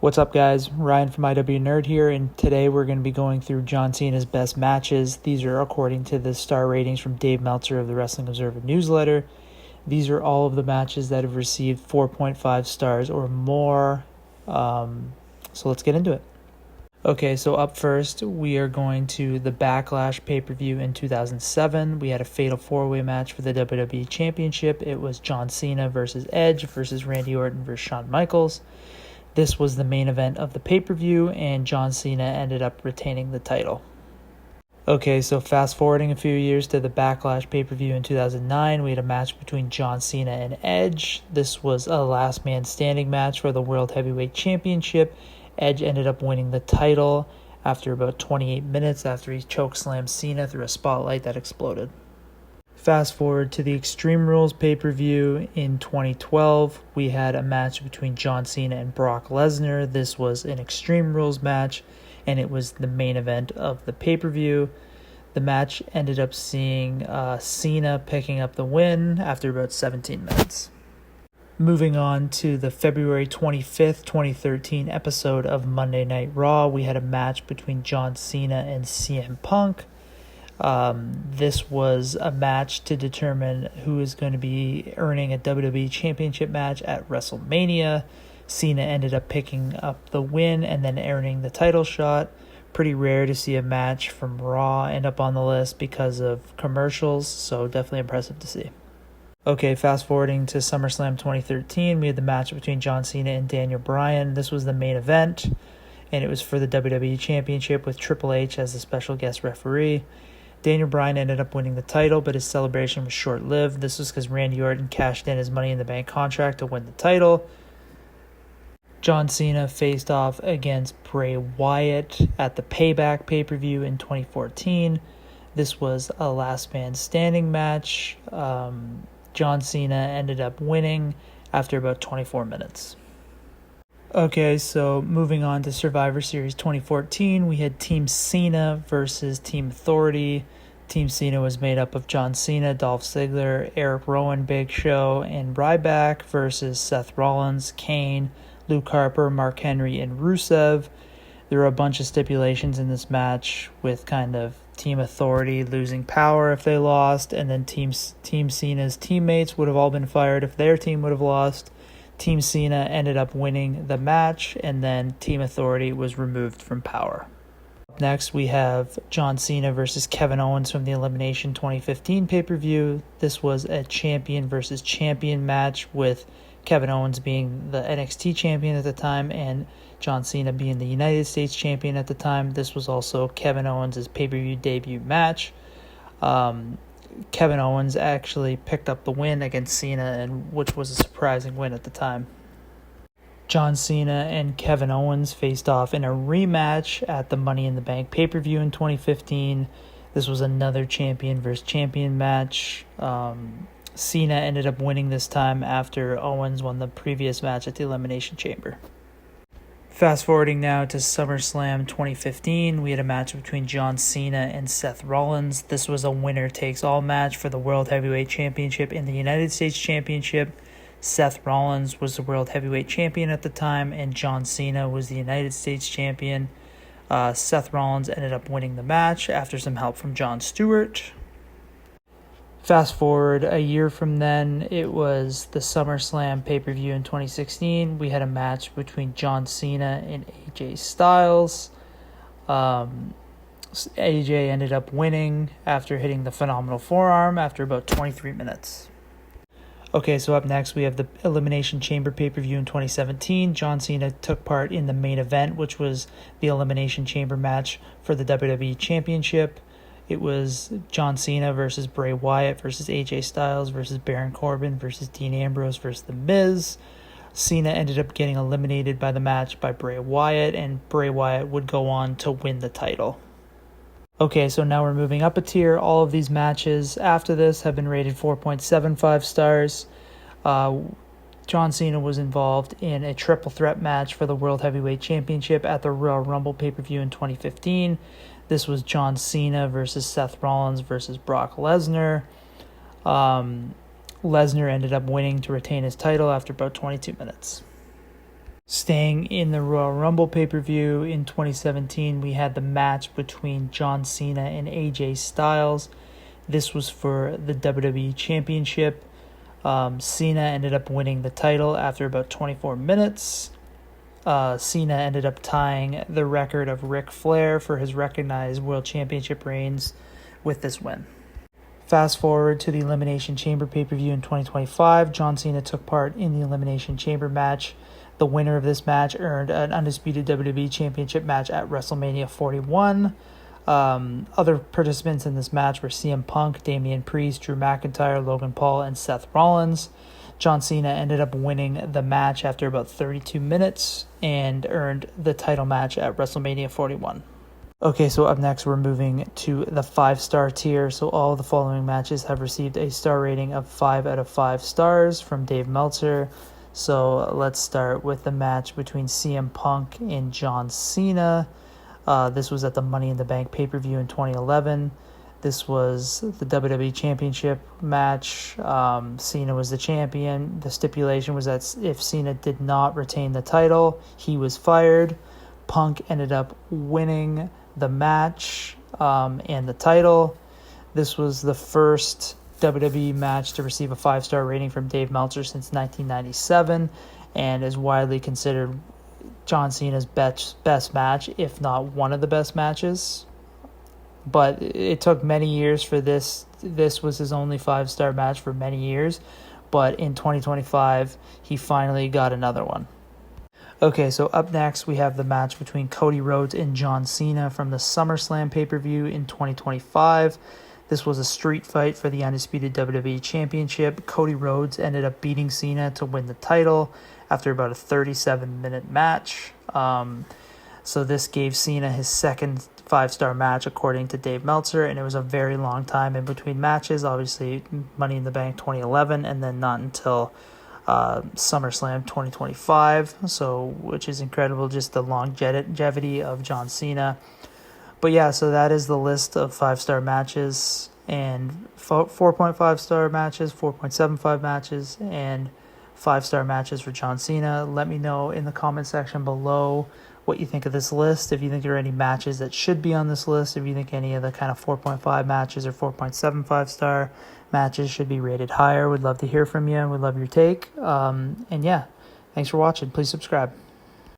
What's up, guys? Ryan from IW Nerd here, and today we're going to be going through John Cena's best matches. These are according to the star ratings from Dave Meltzer of the Wrestling Observer newsletter. These are all of the matches that have received 4.5 stars or more. So let's get into it. Okay, so up first, we are going to the Backlash pay-per-view in 2007. We had a fatal four-way match for the WWE Championship. It was John Cena versus Edge versus Randy Orton versus Shawn Michaels. This was the main event of the pay-per-view, and John Cena ended up retaining the title. Okay, so fast forwarding a few years to the Backlash pay-per-view in 2009, we had a match between John Cena and Edge. This was a last man standing match for the World Heavyweight Championship. Edge ended up winning the title after about 28 minutes after he chokeslammed Cena through a spotlight that exploded. Fast forward to the Extreme Rules pay-per-view in 2012, we had a match between John Cena and Brock Lesnar. This was an Extreme Rules match, and it was the main event of the pay-per-view. The match ended up seeing Cena picking up the win after about 17 minutes. Moving on to the February 25th, 2013 episode of Monday Night Raw, we had a match between John Cena and CM Punk. This was a match to determine who is going to be earning a WWE Championship match at WrestleMania. Cena ended up picking up the win and then earning the title shot. Pretty rare to see a match from Raw end up on the list because of commercials, so definitely impressive to see. Okay, fast forwarding to SummerSlam 2013, we had the match between John Cena and Daniel Bryan. This was the main event, and it was for the WWE Championship with Triple H as the special guest referee. Daniel Bryan ended up winning the title, but his celebration was short-lived. This was because Randy Orton cashed in his Money in the Bank contract to win the title. John Cena faced off against Bray Wyatt at the Payback pay-per-view in 2014. This was a last man standing match. John Cena ended up winning after about 24 minutes. Okay, so moving on to Survivor Series 2014, we had Team Cena versus Team Authority. Team Cena was made up of John Cena, Dolph Ziggler, Eric Rowan, Big Show, and Ryback versus Seth Rollins, Kane, Luke Harper, Mark Henry, and Rusev. There were a bunch of stipulations in this match with kind of Team Authority losing power if they lost, and then Team Cena's teammates would have all been fired if their team would have lost. Team Cena ended up winning the match, and then Team Authority was removed from power. Next, we have John Cena versus Kevin Owens from the Elimination 2015 pay-per-view. This was a champion versus champion match, with Kevin Owens being the NXT champion at the time and John Cena being the United States champion at the time. This was also Kevin Owens' pay-per-view debut match. Kevin Owens actually picked up the win against Cena, which was a surprising win at the time. John Cena and Kevin Owens faced off in a rematch at the Money in the Bank pay-per-view in 2015. This was another champion versus champion match. Cena ended up winning this time after Owens won the previous match at the Elimination Chamber. Fast forwarding now to SummerSlam 2015, we had a match between John Cena and Seth Rollins. This was a winner-takes-all match for the World Heavyweight Championship and the United States Championship. Seth Rollins was the World Heavyweight Champion at the time, and John Cena was the United States Champion. Seth Rollins ended up winning the match after some help from Jon Stewart. Fast forward a year from then, it was the SummerSlam pay-per-view in 2016. We had a match between John Cena and AJ Styles. AJ ended up winning after hitting the phenomenal forearm after about 23 minutes. Okay, so up next we have the Elimination Chamber pay-per-view in 2017. John Cena took part in the main event, which was the Elimination Chamber match for the WWE Championship. It was John Cena versus Bray Wyatt versus AJ Styles versus Baron Corbin versus Dean Ambrose versus The Miz. Cena ended up getting eliminated by the match by Bray Wyatt, and Bray Wyatt would go on to win the title. Okay, so now we're moving up a tier. All of these matches after this have been rated 4.75 stars. John Cena was involved in a triple threat match for the World Heavyweight Championship at the Royal Rumble pay-per-view in 2015. This was John Cena versus Seth Rollins versus Brock Lesnar. Lesnar ended up winning to retain his title after about 22 minutes. Staying in the Royal Rumble pay-per-view in 2017, we had the match between John Cena and AJ Styles. This was for the WWE Championship. Cena ended up winning the title after about 24 minutes. Cena ended up tying the record of Ric Flair for his recognized World Championship reigns with this win. Fast forward to the Elimination Chamber pay-per-view in 2025. John Cena took part in the Elimination Chamber match. The winner of this match earned an undisputed WWE Championship match at WrestleMania 41. Other participants in this match were CM Punk, Damian Priest, Drew McIntyre, Logan Paul, and Seth Rollins. John Cena ended up winning the match after about 32 minutes and earned the title match at WrestleMania 41. Okay, so up next we're moving to the 5-star tier. So all the following matches have received a star rating of 5 out of 5 stars from Dave Meltzer. So let's start with the match between CM Punk and John Cena. This was at the Money in the Bank pay-per-view in 2011. This was the WWE Championship match. Cena was the champion. The stipulation was that if Cena did not retain the title, he was fired. Punk ended up winning the match and the title. This was the first WWE match to receive a 5-star rating from Dave Meltzer since 1997 and is widely considered John Cena's best match, if not one of the best matches. But it took many years for this. This was his only 5-star match for many years. But in 2025, he finally got another one. Okay, so up next, we have the match between Cody Rhodes and John Cena from the SummerSlam pay-per-view in 2025. This was a street fight for the undisputed WWE Championship. Cody Rhodes ended up beating Cena to win the title after about a 37-minute match. So this gave Cena his second 5-star match, according to Dave Meltzer, and it was a very long time in between matches. Obviously, Money in the Bank 2011, and then not until SummerSlam 2025. So, which is incredible, just the longevity of John Cena. But yeah, so that is the list of 5-star matches and 4.5 star matches, 4.75 matches, and 5-star matches for John Cena. Let me know in the comment section below what you think of this list. If you think there are any matches that should be on this list, if you think any of the kind of 4.5 matches or 4.75 star matches should be rated higher, we'd love to hear from you and we'd love your take. And yeah, thanks for watching. Please subscribe.